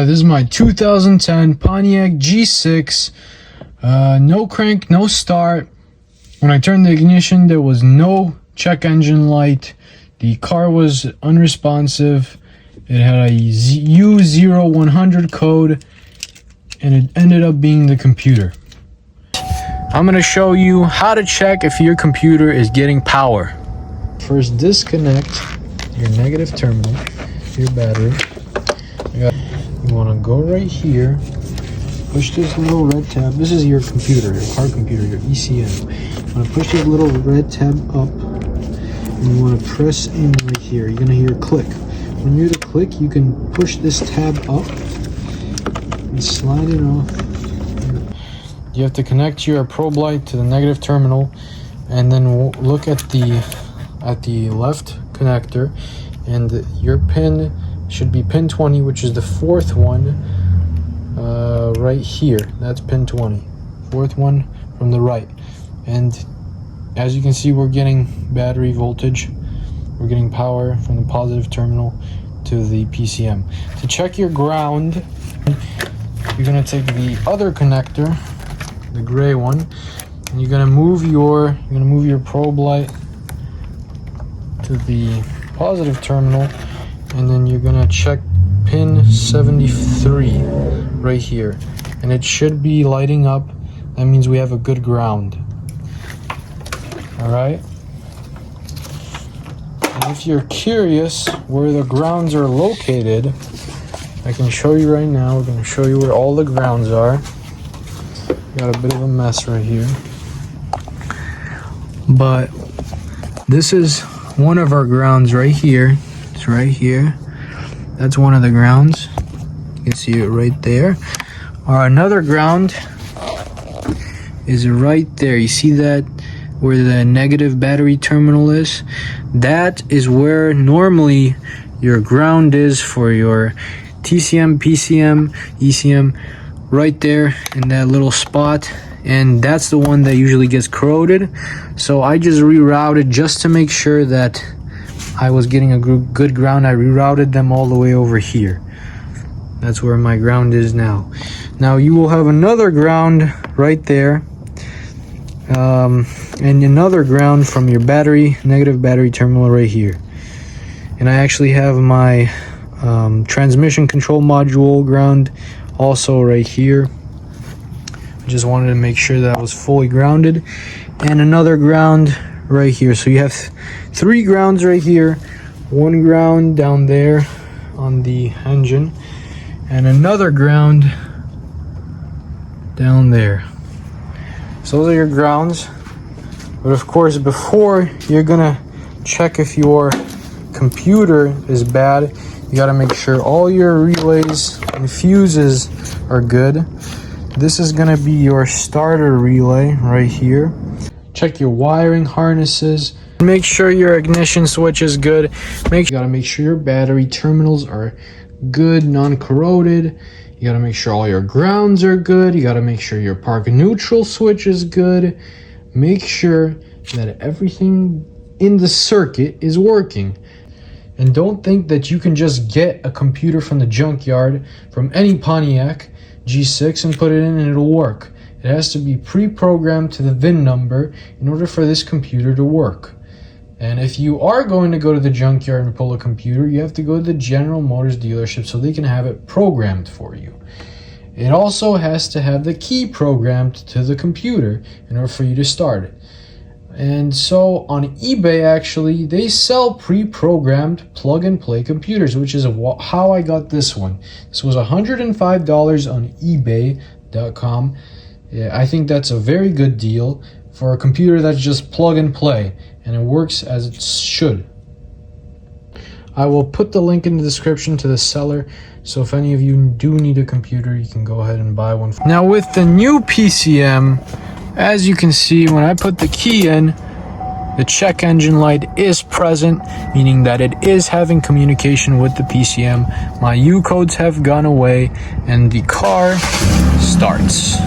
This is my 2010 Pontiac G6. No crank, no start. When I turned the ignition, there was no check engine light. The car was unresponsive. It had a U0100 code, and it ended up being the computer. I'm going to show you how to check if your computer is getting power. First, disconnect your negative terminal, your battery. You want to go right here, push this little red tab. This is your computer, your car computer, your ECM. You want to push this little red tab up, and you want to press in right here. You're going to hear a click. When you hear the click, you can push this tab up and slide it off. You have to connect your probe light to the negative terminal, and then look at the left connector, and your pin should be pin 20, which is the fourth one right here. That's pin 20, fourth one from the right. And as you can see, we're getting battery voltage. We're getting power from the positive terminal to the PCM. To check your ground, you're gonna take the other connector, the gray one, and you're gonna move your probe light to the positive terminal, and then you're gonna check pin 73 right here, and it should be lighting up. That means we have a good ground. All right, and if you're curious where the grounds are located, I can show you right now. We're gonna show you where all the grounds are. Got a bit of a mess right here, but this is one of our grounds right here. It's right here. That's one of the grounds. You can see it right there. Or another ground is right there. You see that where the negative battery terminal is? That is where normally your ground is for your TCM, PCM, ECM, right there in that little spot. And that's the one that usually gets corroded. So I just rerouted just to make sure that I was getting a good ground. I rerouted them all the way over here. That's where my ground is now. Now you will have another ground right there, and another ground from your battery, negative battery terminal right here. And I actually have my transmission control module ground also right here. Just wanted to make sure that I was fully grounded, and another ground right here. So you have three grounds right here, one ground down there on the engine, and another ground down there. So those are your grounds. But of course, before you're gonna check if your computer is bad, you gotta make sure all your relays and fuses are good. This is gonna be your starter relay right here. Check your wiring harnesses. Make sure your ignition switch is good. You gotta make sure your battery terminals are good, non-corroded. You gotta make sure all your grounds are good. You gotta make sure your park neutral switch is good. Make sure that everything in the circuit is working. And don't think that you can just get a computer from the junkyard, from any Pontiac G6, and put it in and it'll work. It has to be pre-programmed to the VIN number in order for this computer to work. And if you are going to go to the junkyard and pull a computer, you have to go to the General Motors dealership so they can have it programmed for you. It also has to have the key programmed to the computer in order for you to start it. And so on eBay, actually, they sell pre-programmed plug-and-play computers, which is how I got this one. This was $105 on eBay.com. Yeah, I think that's a very good deal for a computer that's just plug and play, and it works as it should. I will put the link in the description to the seller, so if any of you do need a computer, you can go ahead and buy one. Now with the new PCM, as you can see, when I put the key in, the check engine light is present, meaning that it is having communication with the PCM. My U codes have gone away, and the car starts.